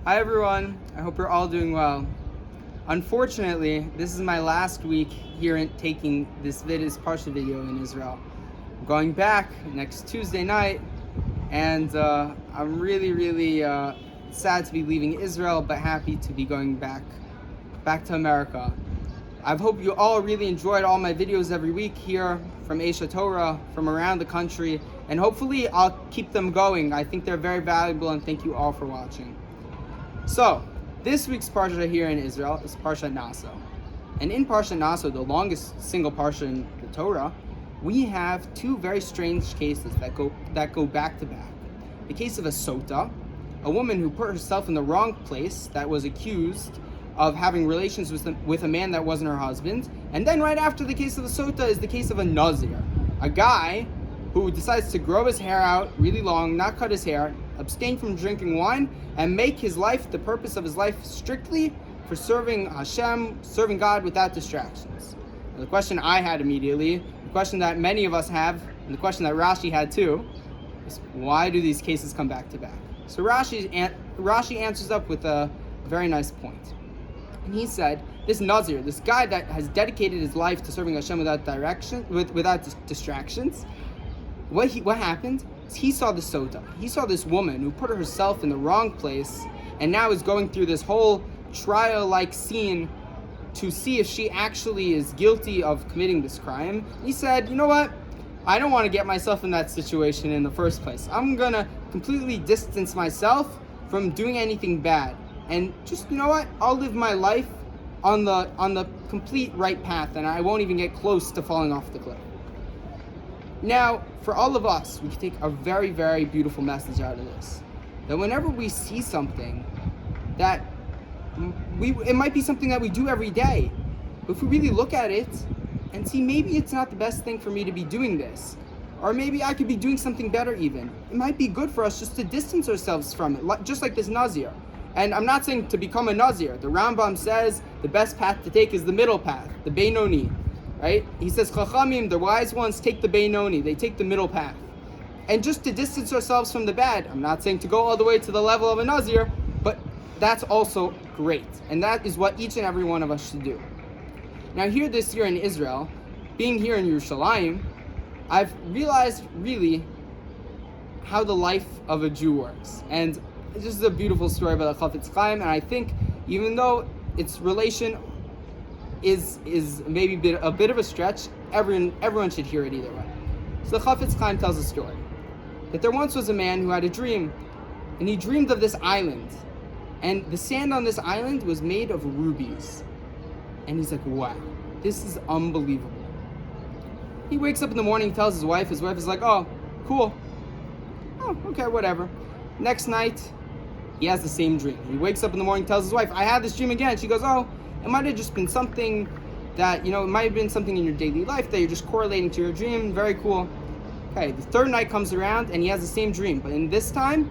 Hi everyone, I hope you're all doing well. Unfortunately, this is my last week here taking this Parshat video in Israel. I'm going back next Tuesday night, and I'm really sad to be leaving Israel, but happy to be going back to America. I hope you all really enjoyed all my videos every week here from Aisha Torah, from around the country, and hopefully I'll keep them going. I think they're very valuable, and thank you all for watching. So, this week's Parsha here in Israel is Parshat Nasso. And in Parshat Nasso, the longest single Parsha in the Torah, we have two very strange cases that go back to back. The case of a sota, a woman who put herself in the wrong place, that was accused of having relations with a man that wasn't her husband. And then right after the case of a sota is the case of a nazir, a guy who decides to grow his hair out really long, not cut his hair, abstain from drinking wine, and make his life, the purpose of his life, strictly for serving Hashem, serving God without distractions. Now, the question I had immediately, the question that many of us have, and the question that Rashi had too, is why do these cases come back to back? So Rashi answers up with a very nice point. And he said, this Nazir, this guy that has dedicated his life to serving Hashem without distractions, what happened is he saw the sota. He saw this woman who put herself in the wrong place and now is going through this whole trial-like scene to see if she actually is guilty of committing this crime. He said, you know what? I don't want to get myself in that situation in the first place. I'm going to completely distance myself from doing anything bad. And just, you know what? I'll live my life on the complete right path, and I won't even get close to falling off the cliff. Now, for all of us, we can take a very, very beautiful message out of this. That whenever we see something that it might be something that we do every day, but if we really look at it and see maybe it's not the best thing for me to be doing this, or maybe I could be doing something better even, it might be good for us just to distance ourselves from it, just like this Nazir. And I'm not saying to become a Nazir. The Rambam says the best path to take is the middle path, the Beinoni. Right? He says, Chachamim, the wise ones, take the Beinoni, they take the middle path. And just to distance ourselves from the bad, I'm not saying to go all the way to the level of a Nazir, but that's also great. And that is what each and every one of us should do. Now here this year in Israel, being here in Yerushalayim, I've realized really how the life of a Jew works. And this is a beautiful story about the Chafetz Chaim, and I think even though its relation is maybe a bit of a stretch, everyone should hear it either way. So the Chafetz Chaim tells a story that there once was a man who had a dream, and he dreamed of this island, and the sand on this island was made of rubies. And he's like, wow, this is unbelievable. He wakes up in the morning, tells his wife is like, oh, cool. Oh, okay, whatever. Next night, he has the same dream. He wakes up in the morning, tells his wife, I had this dream again. She goes, oh, it might have just been something that, it might have been something in your daily life that you're just correlating to your dream. Very cool. Okay, the third night comes around and he has the same dream. But in this time,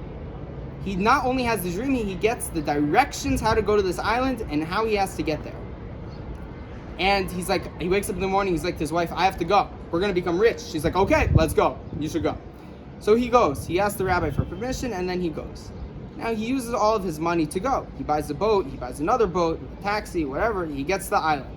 he not only has the dream, he gets the directions how to go to this island and how he has to get there. And he wakes up in the morning, he's like to his wife, I have to go. We're going to become rich. She's like, okay, let's go. You should go. So he goes. He asks the rabbi for permission and then he goes. Now he uses all of his money to go. He buys a boat, he buys another boat, a taxi, whatever. He gets to the island.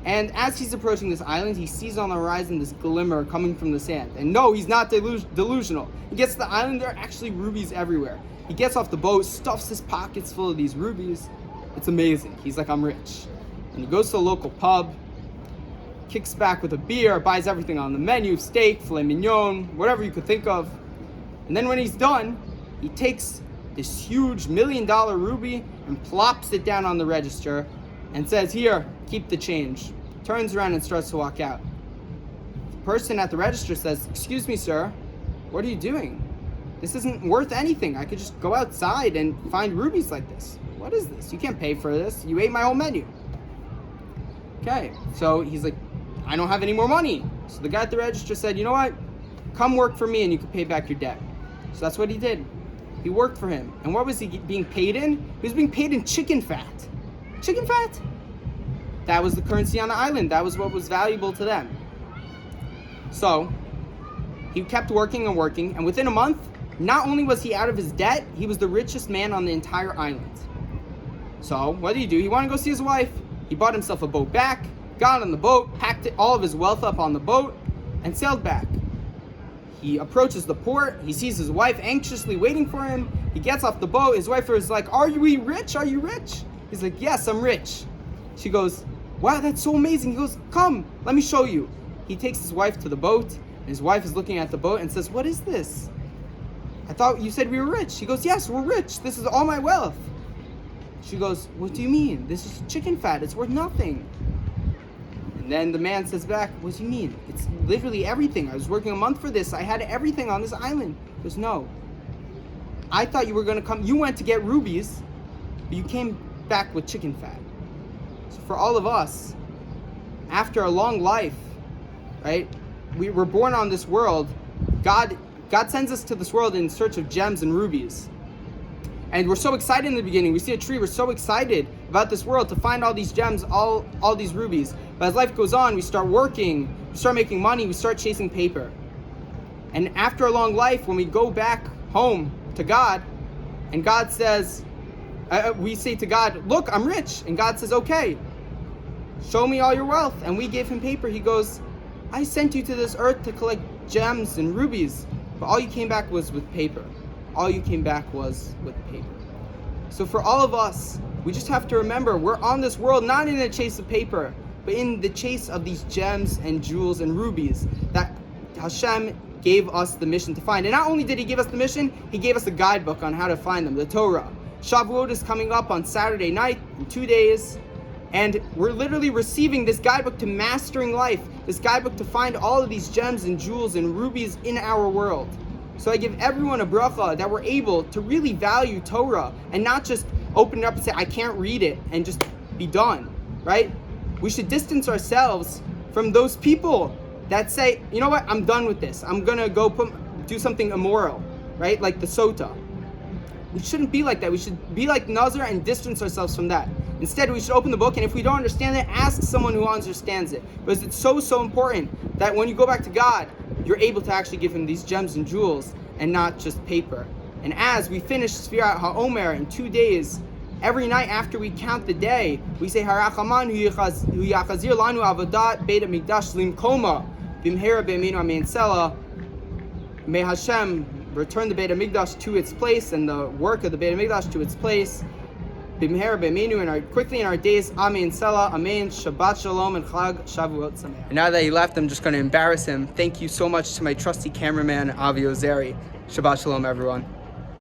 And as he's approaching this island, he sees on the horizon this glimmer coming from the sand. And no, he's not delusional. He gets to the island, there are actually rubies everywhere. He gets off the boat, stuffs his pockets full of these rubies. It's amazing. He's like, I'm rich. And he goes to a local pub, kicks back with a beer, buys everything on the menu, steak, filet mignon, whatever you could think of. And then when he's done, he takes this huge $1 million ruby and plops it down on the register and says, here, keep the change. Turns around and starts to walk out. The person at the register says, excuse me, sir, what are you doing? This isn't worth anything. I could just go outside and find rubies like this. What is this? You can't pay for this. You ate my whole menu. Okay, so he's like, I don't have any more money. So the guy at the register said, you know what? Come work for me and you can pay back your debt. So that's what he did. He worked for him. And what was he being paid in? He was being paid in chicken fat. Chicken fat? That was the currency on the island. That was what was valuable to them. So he kept working and working. And within a month, not only was he out of his debt, he was the richest man on the entire island. So what did he do? He wanted to go see his wife. He bought himself a boat back, got on the boat, packed all of his wealth up on the boat, and sailed back. He approaches the port. He sees his wife anxiously waiting for him. He gets off the boat. His wife is like, "Are you rich? Are you rich?" He's like, "Yes, I'm rich." She goes, "Wow, that's so amazing." He goes, "Come, let me show you." He takes his wife to the boat. And his wife is looking at the boat and says, "What is this? I thought you said we were rich." He goes, "Yes, we're rich. This is all my wealth." She goes, "What do you mean? This is chicken fat. It's worth nothing." And then the man says back, "What do you mean? It's literally everything. I was working a month for this. I had everything on this island." He goes, "No. I thought you were going to come. You went to get rubies, but you came back with chicken fat." So for all of us, after a long life, right? We were born on this world. God sends us to this world in search of gems and rubies. And we're so excited in the beginning. We see a tree. We're so excited about this world to find all these gems, all these rubies. But as life goes on, we start working, we start making money, we start chasing paper. And after a long life, when we go back home to God, and God says, we say to God, "Look, I'm rich." And God says, "Okay, show me all your wealth." And we give him paper. He goes, "I sent you to this earth to collect gems and rubies, but all you came back was with paper. All you came back was with paper." So for all of us, we just have to remember we're on this world not in the chase of paper, but in the chase of these gems and jewels and rubies that Hashem gave us the mission to find. And not only did he give us the mission, he gave us a guidebook on how to find them, the Torah. Shavuot is coming up on Saturday night in 2 days. And we're literally receiving this guidebook to mastering life, this guidebook to find all of these gems and jewels and rubies in our world. So I give everyone a bracha that we're able to really value Torah and not just open it up and say, "I can't read it," and just be done, right? We should distance ourselves from those people that say, "You know what, I'm done with this. I'm going to go do something immoral," right? Like the sota. We shouldn't be like that. We should be like Nazir and distance ourselves from that. Instead, we should open the book, and if we don't understand it, ask someone who understands it. Because it's so important that when you go back to God, you're able to actually give him these gems and jewels and not just paper. And as we finish Sfirat HaOmer in 2 days, every night after we count the day, we say, "Harachaman hu yachazir lanu avodat beit hamikdash limkoma b'mhera b'yaminu amen selah." May Hashem return the Beit HaMikdash to its place and the work of the Beit HaMikdash to its place. B'mhera b'yaminu, quickly in our days. Amen selah. Amen. Shabbat shalom and Chag Shavuot Sameach. And now that he left, I'm just going to embarrass him. Thank you so much to my trusty cameraman, Avi Ozeri. Shabbat shalom, everyone.